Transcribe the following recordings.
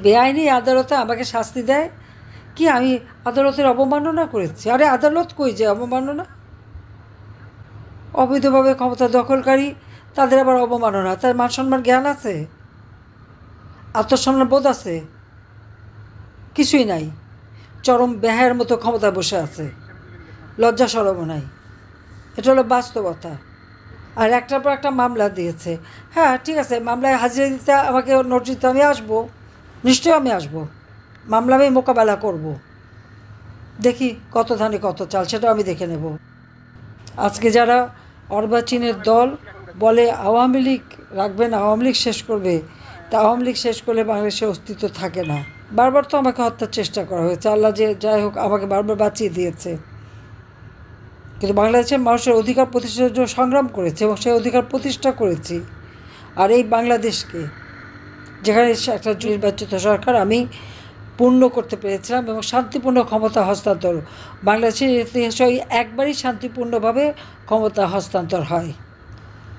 বেআইনি আদালতে আমাকে শাস্তি দেয় কি আমি আদালতের অবমাননা করেছি? আরে আদালত কই যে অবমাননা? অবৈধভাবে ক্ষমতা দখলকারী তাদের আবার অবমাননা? তার মান সম্মান জ্ঞান আছে? আত্মসম্মান বোধ আছে? কিছুই নাই। চরম ব্যাহের মতো ক্ষমতায় বসে আছে, লজ্জা সরমও নাই। এটা হলো বাস্তবতা। আর একটার পর একটা মামলা দিয়েছে। হ্যাঁ ঠিক আছে, মামলায় হাজিরা দিতে আমাকে নোটিশ দিতে আমি আসবো, নিশ্চয়ই আমি আসবো, মামলা আমি মোকাবেলা করব। দেখি কত ধানে কত চাল, সেটাও আমি দেখে নেব। আজকে যারা অর্বাচীনের দল বলে আওয়ামী লীগ রাখবেন, আওয়ামী লীগ শেষ করবে, তা আওয়ামী লীগ শেষ করলে বাংলাদেশের অস্তিত্ব থাকে না। বারবার তো আমাকে হত্যার চেষ্টা করা হয়েছে, আল্লাহ যে যাই হোক আমাকে বারবার বাঁচিয়ে দিয়েছে। কিন্তু বাংলাদেশের মানুষের অধিকার প্রতিষ্ঠার জন্য সংগ্রাম করেছে এবং সেই অধিকার প্রতিষ্ঠা করেছি। আর এই বাংলাদেশকে, যেখানে একটা নির্বাচিত সরকার আমি পূর্ণ করতে পেরেছিলাম এবং শান্তিপূর্ণ ক্ষমতা হস্তান্তর, বাংলাদেশের ইতিহাসে একবারই শান্তিপূর্ণভাবে ক্ষমতা হস্তান্তর হয়।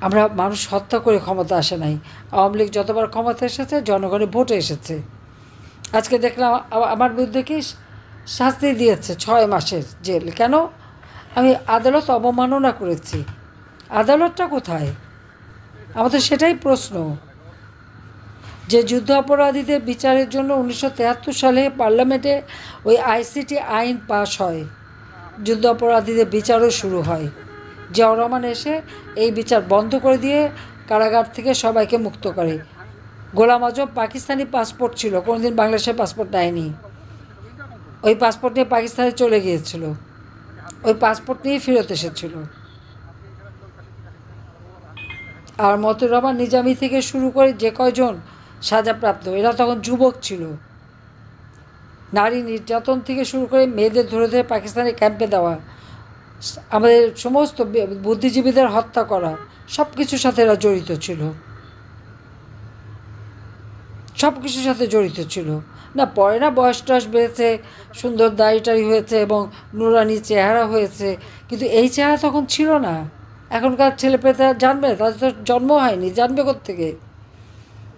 আমরা মানুষ হত্যা করে ক্ষমতা আসে নাই। আওয়ামী লীগ যতবার ক্ষমতা এসেছে জনগণের ভোটে এসেছে। আজকে দেখলাম আমার বিরুদ্ধে কি শাস্তি দিয়েছে 6 মাসের জেল। কেন? আমি আদালত অবমাননা করেছি। আদালতটা কোথায়? আমাদের সেটাই প্রশ্ন। যে যুদ্ধ অপরাধীদের বিচারের জন্য 1973 সালে পার্লামেন্টে ওই আইসিটি আইন পাশ হয়, যুদ্ধ অপরাধীদের বিচারও শুরু হয়। জিয়াউর রহমান এসে এই বিচার বন্ধ করে দিয়ে কারাগার থেকে সবাইকে মুক্ত করে। গোলাম আজম পাকিস্তানি পাসপোর্ট ছিল, কোনোদিন বাংলাদেশের পাসপোর্ট নেয়নি। ওই পাসপোর্ট নিয়ে পাকিস্তানে চলে গিয়েছিল, ওই পাসপোর্ট নিয়ে ফেরত এসেছিল। আর মতিউর রহমান নিজামী থেকে শুরু করে যে কয়জন সাজাপ্রাপ্ত, এরা তখন যুবক ছিল। নারী নির্যাতন থেকে শুরু করে মেয়েদের ধরে ধরে পাকিস্তানের ক্যাম্পে দেওয়া, আমাদের সমস্ত বুদ্ধিজীবীদের হত্যা করা, সব কিছুর সাথে এরা জড়িত ছিল, সব কিছুর সাথে জড়িত ছিল। না পরে না বয়স টয়স বেড়েছে, সুন্দর দাড়িটাড়ি হয়েছে এবং নুরানি চেহারা হয়েছে, কিন্তু এই চেহারা তখন ছিল না। এখনকার ছেলেপেলেরা জানবে? তাদের তো জন্ম হয়নি, জানবে কোত্থেকে?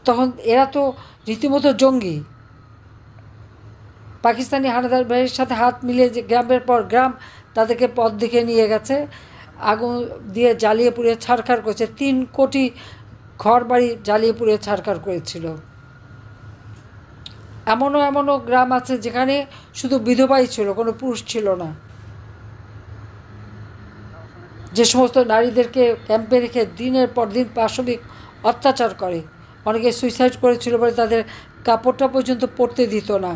তখন এরা তো রীতিমতো জঙ্গি। পাকিস্তানি হানাদার বাহিনীর সাথে হাত মিলিয়ে যে গ্রামের পর গ্রাম তাদেরকে পথ দেখে নিয়ে গেছে, আগুন দিয়ে জ্বালিয়ে পুড়িয়ে ছারখার করেছে। 3 কোটি ঘর বাড়ি জ্বালিয়ে পুড়িয়ে ছারখার করেছিল। এমনও গ্রাম আছে যেখানে শুধু বিধবাই ছিল, কোনো পুরুষ ছিল না। যে সমস্ত নারীদেরকে ক্যাম্পে রেখে দিনের পর দিন পাশবিক অত্যাচার করে, অনেকে সুইসাইড করেছিল বলে তাদের কাপড়টা পর্যন্ত পরতে দিত না।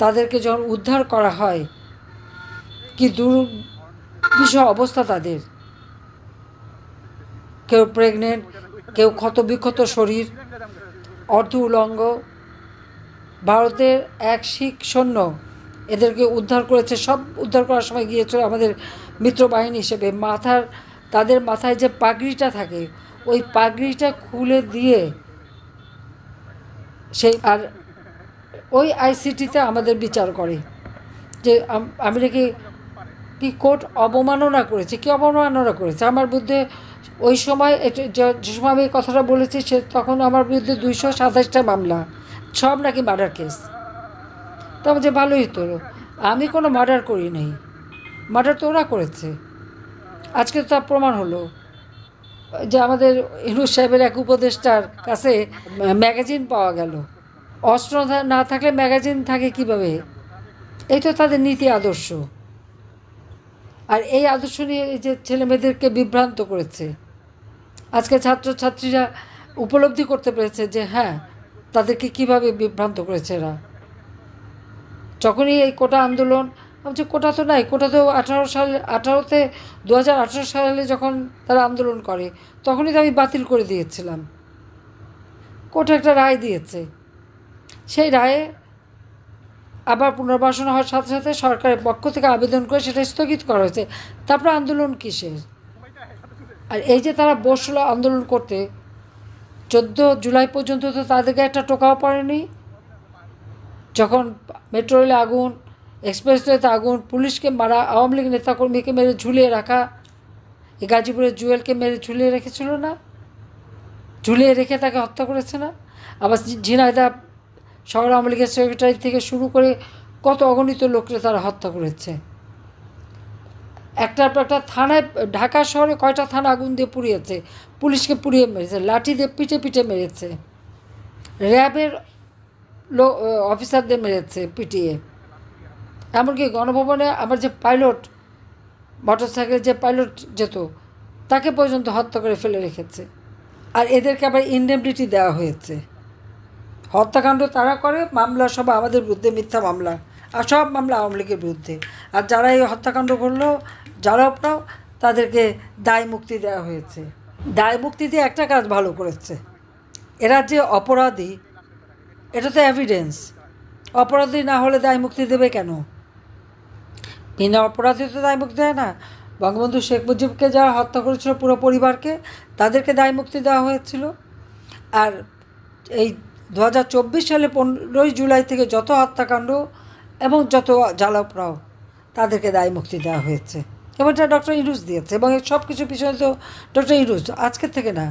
তাদেরকে যখন উদ্ধার করা হয়, কি দুর্বিষহ অবস্থা তাদের। কেউ প্রেগনেন্ট, কেউ ক্ষতবিক্ষত শরীর, অর্ধ উলঙ্গ। ভারতের এক শিখ সৈন্য এদেরকে উদ্ধার করেছে। সব উদ্ধার করার সময় গিয়েছিল আমাদের মিত্রবাহিনী হিসেবে। তাদের মাথায় যে পাগড়িটা থাকে, ওই পাগড়িটা খুলে দিয়ে সেই আর ওই আইসিটিতে আমাদের বিচার করে যে আমি নাকি কি কোর্ট অবমাননা করেছে। কি অবমাননা করেছে আমার বিরুদ্ধে? ওই সময় যে সময় আমি কথাটা বলেছি সে তখন আমার বিরুদ্ধে 227টা মামলা, সব নাকি মার্ডার কেস। তবে যে ভালোই তো, আমি কোনো মার্ডার করি নাই, মার্ডার তো ওরা করেছে। আজকে তো তার প্রমাণ হলো যে আমাদের ইউনূস সাহেবের এক উপদেষ্টার কাছে ম্যাগাজিন পাওয়া গেল। অস্ত্র না থাকলে ম্যাগাজিন থাকে কিভাবে? এই তো তাদের নীতি আদর্শ। আর এই আদর্শ নিয়ে এই যে ছেলেমেয়েদেরকে বিভ্রান্ত করেছে। আজকে ছাত্রছাত্রীরা উপলব্ধি করতে পেরেছে যে হ্যাঁ, তাদেরকে কিভাবে বিভ্রান্ত করেছে এরা। যখনই এই কোটা আন্দোলন, যে কোটা তো নাই, কোটা তো 2018 সালে যখন তারা আন্দোলন করে তখনই তো আমি বাতিল করে দিয়েছিলাম। কোর্ট একটা রায় দিয়েছে, সেই রায়ে আবার পুনর্বাসন হওয়ার সাথে সাথে সরকারের পক্ষ থেকে আবেদন করে সেটা স্থগিত করা হয়েছে। তারপরে আন্দোলন কিসের? আর এই যে তারা বসলো আন্দোলন করতে, 14 জুলাই পর্যন্ত তো তাদেরকে একটা টোকাও পড়েনি। যখন মেট্রো রেলে আগুন, এক্সপ্রেসওয়েতে আগুন, পুলিশকে মারা, আওয়ামী লীগ নেতাকর্মীকে মেরে ঝুলিয়ে রাখা, এই গাজীপুরের জুয়েলকে মেরে ঝুলিয়ে রেখেছিল না? ঝুলিয়ে রেখে তাকে হত্যা করেছে না? আবার ঝিনাইদহ শহর আওয়ামী লীগের সেক্রেটারি থেকে শুরু করে কত অগণিত লোককে তারা হত্যা করেছে। একটার পর একটা থানায়, ঢাকা শহরে কয়টা থানা আগুন দিয়ে পুড়িয়েছে, পুলিশকে পুড়িয়ে মেরেছে, লাঠি দিয়ে পিটে পিটে মেরেছে, র্যাবের অফিসারদের মেরেছে পিটিয়ে। এমনকি গণভবনে আমার যে পাইলট, মোটরসাইকেলের যে পাইলট যেত, তাকে পর্যন্ত হত্যা করে ফেলে রেখেছে। আর এদেরকে আবার ইনডেমনিটি দেওয়া হয়েছে। হত্যাকাণ্ড তারা করে, মামলা সব আমাদের বিরুদ্ধে, মিথ্যা মামলা, আর সব মামলা আওয়ামী লীগের বিরুদ্ধে। আর যারা এই হত্যাকাণ্ড করলো, যারা আপনাও, তাদেরকে দায় মুক্তি দেওয়া হয়েছে। দায় মুক্তি দিয়ে একটা কাজ ভালো করেছে, এরা যে অপরাধী, এটা তো এভিডেন্স। অপরাধী না হলে দায় মুক্তি দেবে কেন? বিনা অপরাধী তো দায় মুক্তি দেয় না। বঙ্গবন্ধু শেখ মুজিবকে যারা হত্যা করেছিল, পুরো পরিবারকে, তাদেরকে দায় মুক্তি দেওয়া হয়েছিল। আর এই 2024 সালে 15ই জুলাই থেকে যত হত্যাকাণ্ড এবং যত জ্বালাপড়াও, তাদেরকে দায় মুক্তি দেওয়া হয়েছে। এবং এটা ডক্টর ইউনূস দিয়েছে। এবং এই সব কিছুর পিছনে তো ডক্টর ইউনূস, আজকের থেকে না,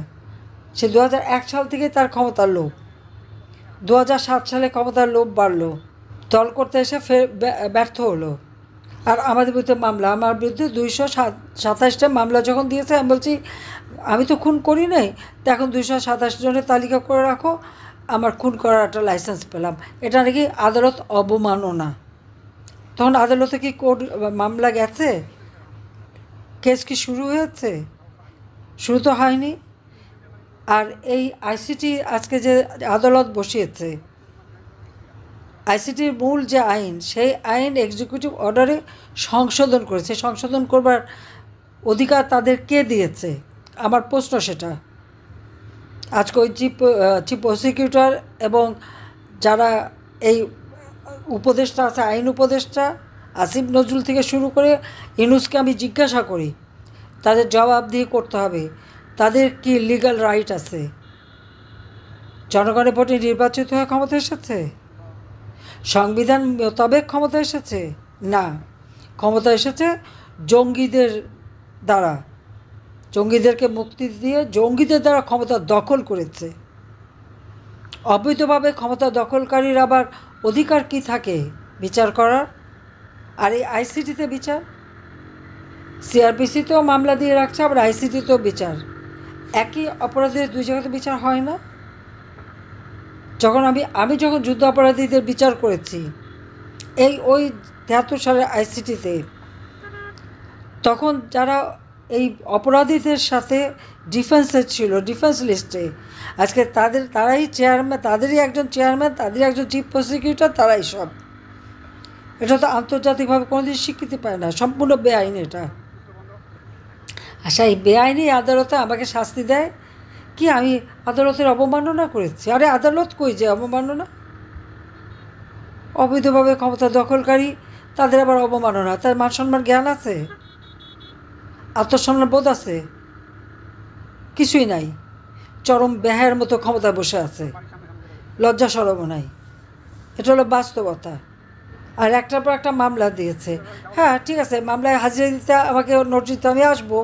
সে 2001 সাল থেকে তার ক্ষমতার লোভ, 2007 সালে ক্ষমতার লোভ বাড়লো, দল করতে এসে ফের ব্যর্থ হলো। আর আমাদের বিরুদ্ধে মামলা, আমার বিরুদ্ধে 227টা মামলা যখন দিয়েছে, আমি বলছি আমি তো খুন করি নাই, তো এখন 227 জনের তালিকা করে রাখো, আমার খুন করার একটা লাইসেন্স পেলাম। এটা নাকি আদালত অবমাননা। তখন আদালতে কি কোর্ট মামলা গেছে? কেস কি শুরু হয়েছে? শুরু তো হয়নি। আর এই আইসিটি আজকে যে আদালত বসিয়েছে, আইসিটির মূল যে আইন, সেই আইন এক্সিকিউটিভ অর্ডারে সংশোধন করেছে। সংশোধন করবার অধিকার তাদের কে দিয়েছে? আমার প্রশ্ন সেটা। আজকে ওই চিফ প্রসিকিউটর এবং যারা এই উপদেষ্টা আছে, আইন উপদেষ্টা আসিফ নজরুল থেকে শুরু করে ইউনূসকে আমি জিজ্ঞাসা করি, তাদের জবাবদিহি করতে হবে। তাদের কি লিগ্যাল রাইট আছে? জনগণের ভোটে নির্বাচিত হয়ে ক্ষমতা এসেছে? সংবিধান মোতাবেক ক্ষমতা এসেছে? না, ক্ষমতা এসেছে জঙ্গিদের দ্বারা। জঙ্গিদেরকে মুক্তি দিয়ে জঙ্গিদের দ্বারা ক্ষমতা দখল করেছে। অবৈধভাবে ক্ষমতা দখলকারীর আবার অধিকার কি থাকে বিচার করার? আর এই আইসিটিতে বিচার, সিআরপিসিতেও মামলা দিয়ে রাখছে, আবার আইসিটিতেও বিচার। একই অপরাধের দুই জায়গাতে বিচার হয় না? যখন আমি যখন যুদ্ধ অপরাধীদের বিচার করেছি ওই 73 সালের আইসিটিতে, তখন যারা এই অপরাধীদের সাথে ডিফেন্সে ছিল, ডিফেন্স লিস্টে, আজকে তারাই চেয়ারম্যান, তাদেরই একজন চেয়ারম্যান, তাদেরই একজন চিফ প্রসিকিউটর, তারাই সব। এটা তো আন্তর্জাতিকভাবে কোনোদিন স্বীকৃতি পায় না, সম্পূর্ণ বেআইন এটা। আচ্ছা, এই বেআইনি আদালতে আমাকে শাস্তি দেয় কি আমি আদালতের অবমাননা করেছি? আরে আদালত কই যে অবমাননা? অবৈধভাবে ক্ষমতা দখলকারী, তাদের আবার অবমাননা। তার মান সম্মান জ্ঞান আছে? আত্মসম্মান বোধ আছে? কিছুই নাই। চরম ব্যাহের মতো ক্ষমতায় বসে আছে, লজ্জা শরমও নাই। এটা হলো বাস্তবতা। আর একটার পর একটা মামলা দিয়েছে। হ্যাঁ, ঠিক আছে, মামলায় হাজিরা দিতে আমাকে নোটিশ দিতে আমি আসবো,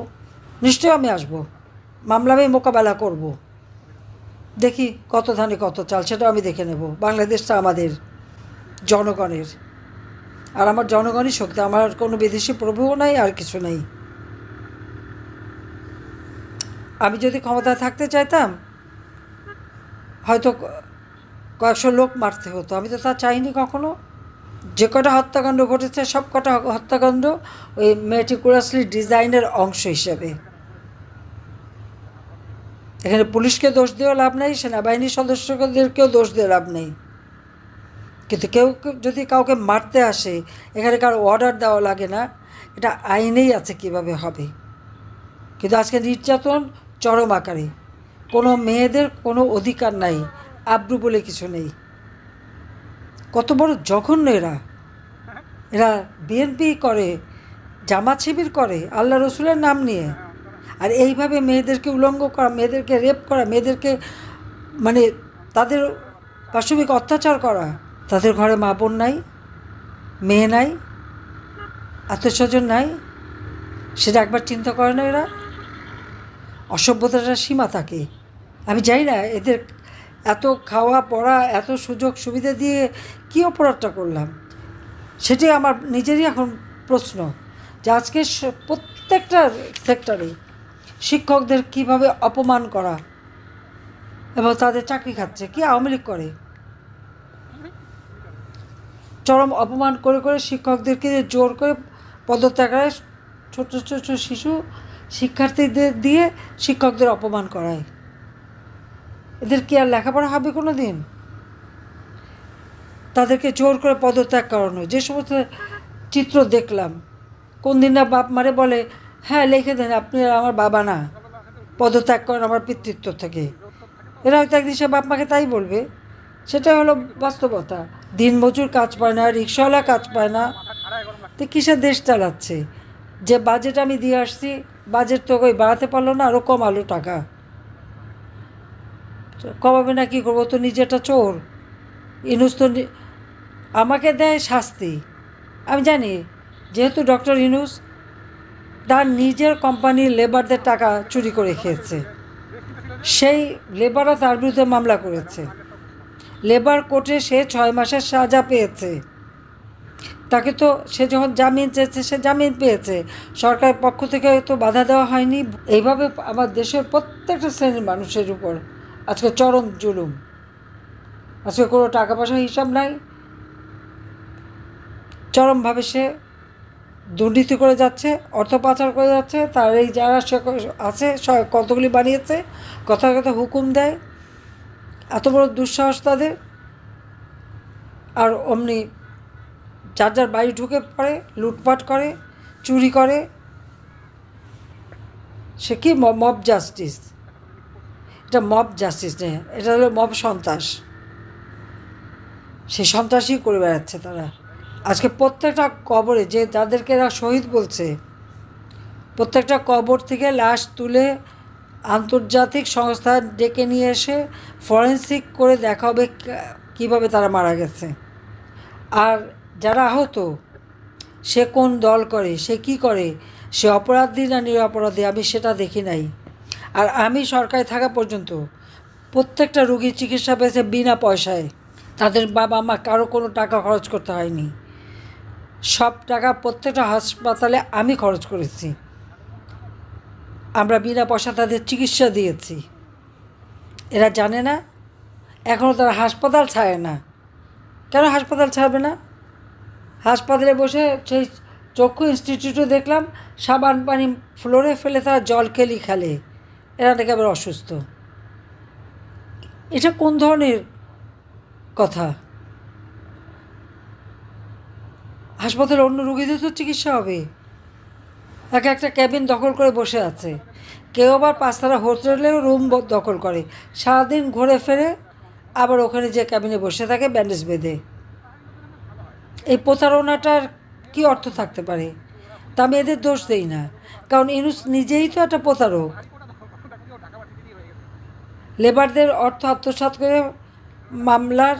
নিশ্চয়ই আমি আসবো, মামলা আমি মোকাবেলা করব। দেখি কত ধানে কত চাল, সেটাও আমি দেখে নেব। বাংলাদেশটা আমাদের জনগণের, আর আমার জনগণই শক্তি, আমার কোনো বিদেশি প্রভুও নাই, আর কিছু নেই। আমি যদি ক্ষমতায় থাকতে চাইতাম, হয়তো কয়েকশো লোক মারতে হতো। আমি তো তা চাইনি কখনো। যে কটা হত্যাকাণ্ড ঘটেছে, সব কটা হত্যাকাণ্ড ওই মেটিকুলাসলি ডিজাইনের অংশ হিসেবে। এখানে পুলিশকে দোষ দিয়েও লাভ নেই, সেনাবাহিনীর সদস্যদেরকেও দোষ দিয়ে লাভ নেই। কিন্তু কেউ যদি কাউকে মারতে আসে, এখানে কারো অর্ডার দেওয়া লাগে না, এটা আইনেই আছে কিভাবে হবে। কিন্তু আজকে নির্যাতন চরম আকারে, কোনো মেয়েদের কোনো অধিকার নাই, আব্রু বলে কিছু নেই। কত বড় জঘন্য এরা! এরা বিএনপি করে, জামাত শিবির করে, আল্লাহ রসুলের নাম নিয়ে। আর এইভাবে মেয়েদেরকে উলঙ্গ করা, মেয়েদেরকে রেপ করা, মেয়েদেরকে মানে তাদের পাশবিক অত্যাচার করা। তাদের ঘরে মা বোন নাই, মেয়ে নাই, আত্মীয়স্বজন নাই, সেটা একবার চিন্তা করে না এরা? অসভ্যতার সীমা থাকে। আমি জানি না এদের এত খাওয়া পড়া এত সুযোগ সুবিধা দিয়ে কী অপরাধটা করলাম, সেটি আমার নিজেরই এখন প্রশ্ন যে আজকে প্রত্যেকটা সেক্টরে শিক্ষকদের কিভাবে অপমান করা এবং তাদের চাকরি খাচ্ছে। কি আওয়ামী লীগ করে? চরম অপমান করে করে শিক্ষকদেরকে জোর করে পদত্যাগ করায়, ছোট ছোট শিশু শিক্ষার্থীদের দিয়ে শিক্ষকদের অপমান করায়। এদের কি আর লেখাপড়া হবে কোনো দিন? তাদেরকে জোর করে পদত্যাগ করানো, যে সমস্ত চিত্র দেখলাম, কোন দিন না বাপ মারে বলে হ্যাঁ লিখে দেন আপনি আমার বাবা না, পদত্যাগ করেন আমার পিতৃত্ব থেকে। এরা হয়তো একদিন সে বাপ মাকে তাই বলবে। সেটা হলো বাস্তবতা। দিনমজুর কাজ পায় না, রিক্সাওয়ালা কাজ পায় না, তো কিসের দেশ চালাচ্ছে? যে বাজেট আমি দিয়ে আসছি, বাজেট তো ওই বাড়াতে পারলো না, আরও কমালো টাকা। কমাবে না কী করবো? তো নিজেটা চোর। ইনুস তো আমাকে দেয় শাস্তি। আমি জানি যেহেতু ডক্টর ইনুস তার নিজের কোম্পানির লেবারদের টাকা চুরি করে খেয়েছে, সেই লেবাররা তার বিরুদ্ধে মামলা করেছে। লেবার কোর্টে সে 6 মাসের সাজা পেয়েছে। তাকে তো সে যখন জামিন চেয়েছে সে জামিন পেয়েছে, সরকারের পক্ষ থেকে তো বাধা দেওয়া হয়নি। এইভাবে আমার দেশের প্রত্যেকটা শ্রেণীর মানুষের উপর আজকে চরম জুলুম। আজকে কোনো টাকা পয়সার হিসাব নাই, চরমভাবে সে দুর্নীতি করে যাচ্ছে, অর্থ পাচার করে যাচ্ছে। তার এই যারা সে আছে কতগুলি বানিয়েছে, কথা কথা হুকুম দেয়, এত বড় দুঃসাহস তাদের। আর অমনি যার যার বাড়ি ঢুকে পড়ে, লুটপাট করে, চুরি করে। সে কি মব জাস্টিস? এটা মব জাস্টিস নেই, এটা হলো মব সন্ত্রাস। সেই সন্ত্রাসই করে বেড়াচ্ছে তারা। আজকে প্রত্যেকটা কবরে যে যাদেরকে এরা শহীদ বলছে, প্রত্যেকটা কবর থেকে লাশ তুলে আন্তর্জাতিক সংস্থা ডেকে নিয়ে এসে ফরেন্সিক করে দেখা হবে কীভাবে তারা মারা গেছে। আর যারা আহত, সে কোন দল করে, সে কি করে, সে অপরাধী না নিরপরাধী, আমি সেটা দেখি নাই। আর আমি সরকারে থাকা পর্যন্ত প্রত্যেকটা রুগীর চিকিৎসা পেয়েছে বিনা পয়সায়। তাদের বাবা মা কারো কোনো টাকা খরচ করতে হয়নি। সব টাকা প্রত্যেকটা হাসপাতালে আমি খরচ করেছি। আমরা বিনা পয়সা তাদের চিকিৎসা দিয়েছি। এরা জানে না, এখনও তারা হাসপাতাল ছাড়ে না। কেন হাসপাতাল ছাড়বে না? হাসপাতালে বসে সেই চক্ষু ইনস্টিটিউটে দেখলাম সাবান পানি ফ্লোরে ফেলে তারা জল খেলে। এরা নাকি আবার অসুস্থ। এটা কোন ধরনের কথা? হাসপাতালে অন্য রোগীদের তো চিকিৎসা হবে। একটা ক্যাবিন দখল করে বসে আছে। কেউ আবার 5 তারা হোটেলেও রুম দখল করে, সারাদিন ঘুরে ফেরে আবার ওখানে যে ক্যাবিনে বসে থাকে ব্যান্ডেজ বেঁধে। এই প্রতারণাটার কি অর্থ থাকতে পারে? তা আমি এদের দোষ দেই না, কারণ ইনুস নিজেই তো একটা প্রতারক। লেবারদের অর্থ আত্মসাৎ করে মামলার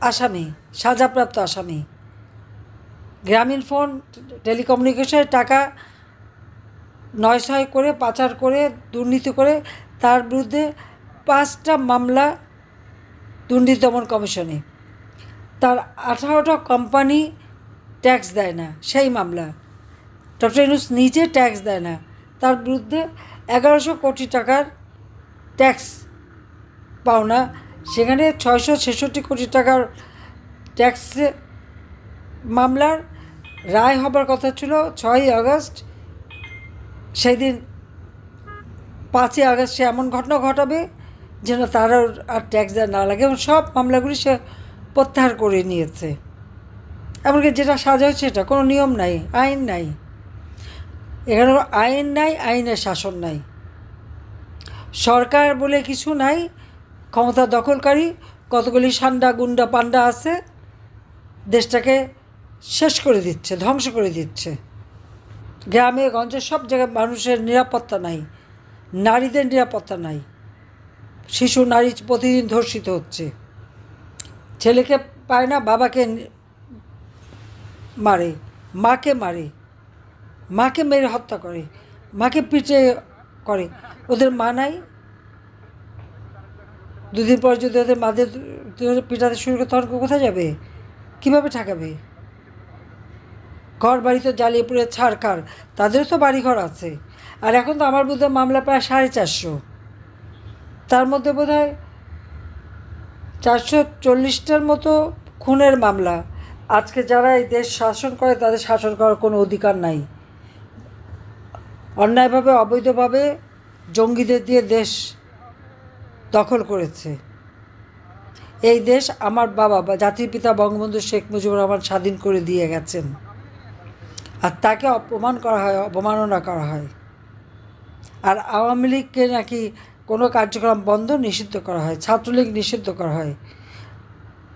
আসামি, সাজাপ্রাপ্ত আসামি। গ্রামীণ ফোন টেলিকমিউনিকেশনের টাকা 9-6 করে পাচার করে দুর্নীতি করে তার বিরুদ্ধে 5টা মামলা দুর্নীতি দমন কমিশনে। তার 18টা কোম্পানি ট্যাক্স দেয় না, সেই মামলা। ডক্টর ইউনূস নিজে ট্যাক্স দেয় না, তার বিরুদ্ধে 1100 কোটি টাকার ট্যাক্স পাওনা। সেখানে 666 কোটি টাকার ট্যাক্স মামলার রায় হবার কথা ছিল 6ই আগস্ট। সেই দিন 5ই আগস্ট সে এমন ঘটনা ঘটাবে যেন তার আর ট্যাক্স দেওয়া না লাগে, এবং সব মামলাগুলি সে প্রত্যাহার করে নিয়েছে। এমনকি যেটা সাজা হচ্ছে সেটা কোনো নিয়ম নাই, আইন নাই। এখানে আইন নাই, আইনের শাসন নাই, সরকার বলে কিছু নাই। ক্ষমতা দখলকারী কতগুলি সান্ডা গুন্ডা পান্ডা আছে, দেশটাকে শেষ করে দিচ্ছে, ধ্বংস করে দিচ্ছে। গ্রামে গঞ্জে সব জায়গায় মানুষের নিরাপত্তা নাই, নারীদের নিরাপত্তা নাই। শিশু নারী প্রতিদিন ধর্ষিত হচ্ছে। ছেলেকে পায় না, বাবাকে মারে, মাকে মেরে হত্যা করে, মাকে পিঠে করে, ওদের মা নাই? দুদিন পর যদি ওদের মাদের পিটাতে শুরু করে তখন কোথায় যাবে, কীভাবে ঠেকাবে? ঘর বাড়ি তো জ্বালিয়ে পুড়ে ছাড়খাড়, তাদেরও তো বাড়িঘর আছে। আর এখন তো আমার বোধহয় মামলা প্রায় 450, তার মধ্যে বোধহয় 440টার মতো খুনের মামলা। আজকে যারা এই দেশ শাসন করে তাদের শাসন করার কোনো অধিকার নাই। অন্যায়ভাবে অবৈধভাবে জঙ্গিদের দিয়ে দেশ দখল করেছে। এই দেশ আমার বাবা বা জাতির পিতা বঙ্গবন্ধু শেখ মুজিবুর রহমান স্বাধীন করে দিয়ে গেছেন, আর তাকে অপমান করা হয়, অবমাননা করা হয়। আর আওয়ামী লীগকে নাকি কোনো কার্যক্রম বন্ধ নিষিদ্ধ করা হয়, ছাত্রলীগ নিষিদ্ধ করা হয়।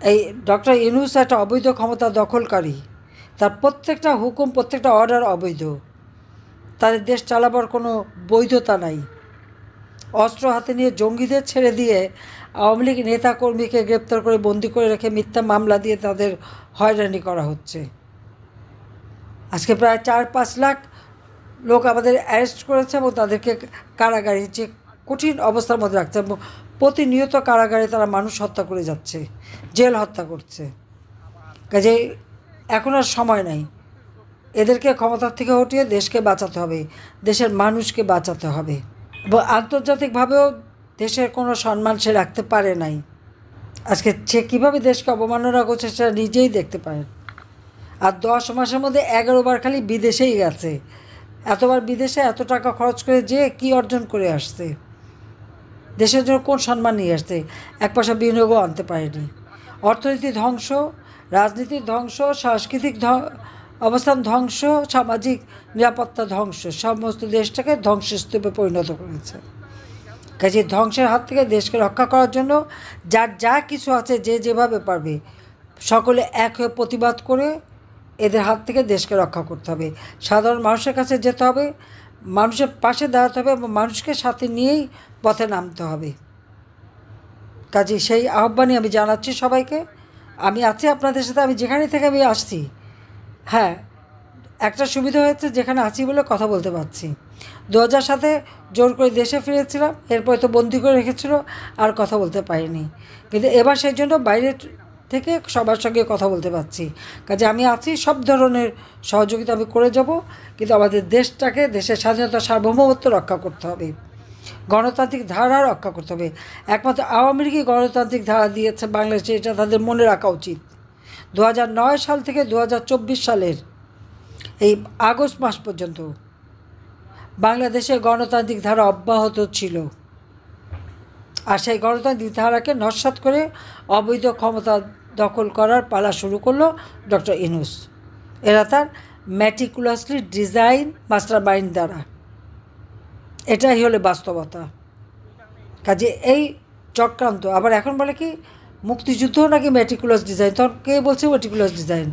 এই ডক্টর ইউনূস একটা অবৈধ ক্ষমতা দখলকারী, তার প্রত্যেকটা হুকুম, প্রত্যেকটা অর্ডার অবৈধ। তাদের দেশ চালাবার কোনো বৈধতা নাই। অস্ত্র হাতে নিয়ে জঙ্গিদের ছেড়ে দিয়ে আওয়ামী লীগ নেতাকর্মীকে গ্রেপ্তার করে বন্দি করে রেখে মিথ্যা মামলা দিয়ে তাদের হয়রানি করা হচ্ছে। আজকে প্রায় 4-5 লাখ লোক আমাদের অ্যারেস্ট করেছে এবং তাদেরকে কারাগারে যে কঠিন অবস্থার মধ্যে রাখছে, এবং প্রতিনিয়ত কারাগারে তারা মানুষ হত্যা করে যাচ্ছে, জেল হত্যা করছে। কাজে এখন আর সময় নাই, এদেরকে ক্ষমতার থেকে হটিয়ে দেশকে বাঁচাতে হবে, দেশের মানুষকে বাঁচাতে হবে। আন্তর্জাতিকভাবেও দেশের কোনো সম্মান সে রাখতে পারে নাই। আজকে সে কীভাবে দেশকে অবমাননা করছে সেটা নিজেই দেখতে পারেন। আর 10 মাসের মধ্যে 11 বার খালি বিদেশেই গেছে। এতবার বিদেশে এত টাকা খরচ করে যে কি অর্জন করে আসছে, দেশের জন্য কোন সম্মান নিয়ে আসছে? 1 পয়সা বিনিয়োগও আনতে পারেনি। অর্থনীতি ধ্বংস, রাজনীতির ধ্বংস, সাংস্কৃতিক অবস্থান ধ্বংস, সামাজিক নিরাপত্তা ধ্বংস, সমস্ত দেশটাকে ধ্বংসস্তূপে পরিণত করেছে। কাজে ধ্বংসের হাত থেকে দেশকে রক্ষা করার জন্য যার যা কিছু আছে, যে যেভাবে পারবে, সকলে এক হয়ে প্রতিবাদ করে এদের হাত থেকে দেশকে রক্ষা করতে হবে। সাধারণ মানুষের কাছে যেতে হবে, মানুষের পাশে দাঁড়াতে হবে এবং মানুষকে সাথে নিয়েই পথে নামতে হবে। কাজে সেই আহ্বানই আমি জানাচ্ছি সবাইকে। আমি আছি আপনাদের সাথে, আমি যেখানে থেকে আমি আসছি। হ্যাঁ, একটা সুবিধা হয়েছে, যেখানে আছি বলে কথা বলতে পারছি। 2000 সালে জোর করে দেশে ফিরেছিলাম, এরপরে তো বন্দি করে রেখেছিল, আর কথা বলতে পারিনি। কিন্তু এবার সেই জন্য বাইরে থেকে সবার সঙ্গে কথা বলতে পারছি। কাজে আমি আছি, সব ধরনের সহযোগিতা আমি করে যাব। কিন্তু আমাদের দেশটাকে, দেশের স্বাধীনতা সার্বভৌমত্ব রক্ষা করতে হবে, গণতান্ত্রিক ধারা রক্ষা করতে হবে। একমাত্র আওয়ামী লীগই গণতান্ত্রিক ধারা দিয়েছে বাংলাদেশে, এটা তাদের মনে রাখা উচিত। 2009 সাল থেকে 2024 সালের এই আগস্ট মাস পর্যন্ত বাংলাদেশে গণতান্ত্রিক ধারা অব্যাহত ছিল। আর সেই গণতান্ত্রিক ধারাকে নস্যাৎ করে অবৈধ ক্ষমতা দখল করার পালা শুরু করলো ডক্টর ইউনূস। এরা তার ম্যাটিকুলাসলি ডিজাইন মাস্টার মাইন্ড দ্বারা। এটাই হলো বাস্তবতা। কাজে এই চক্রান্ত আবার এখন বলে কি মুক্তিযুদ্ধও নাকি ম্যাটিকুলাস ডিজাইন, তখন কে বলছে ম্যাটিকুলাস ডিজাইন?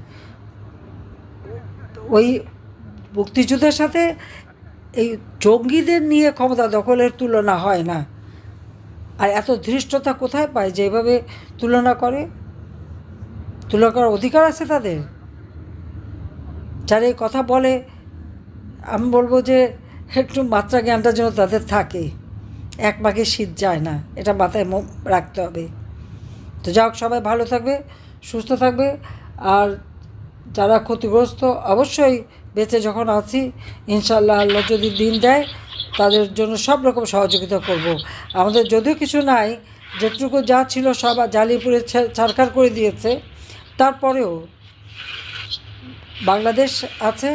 ওই মুক্তিযুদ্ধের সাথে এই জঙ্গিদের নিয়ে ক্ষমতা দখলের তুলনা হয় না। আর এত ধৃষ্টতা কোথায় পায় যে এভাবে তুলনা করে? তুলনা করার অধিকার আছে তাদের? যারা এই কথা বলে, আমি বলবো যে একটু মাত্রা জ্ঞানটা যেন তাদের থাকে। এক মাঘে শীত যায় না, এটা মাথায় রাখতে হবে। তো যাই হোক, সবাই ভালো থাকবে, সুস্থ থাকবে। আর যারা ক্ষতিগ্রস্ত, অবশ্যই বেঁচে যখন আছি, ইনশাল্লাহ আল্লাহ যদি দিন দেয় তাদের জন্য সব রকম সহযোগিতা করব। আমাদের যদিও কিছু নাই, যেটুকু যা ছিল সব জ্বালিয়ে পুড়ে ছারখার করে দিয়েছে, তারপরেও বাংলাদেশ আছে,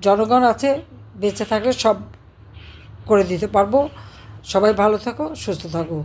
জনগণ আছে, বেঁচে থাকলে সব করে দিতে পারবো। সবাই ভালো থাকো, সুস্থ থাকো।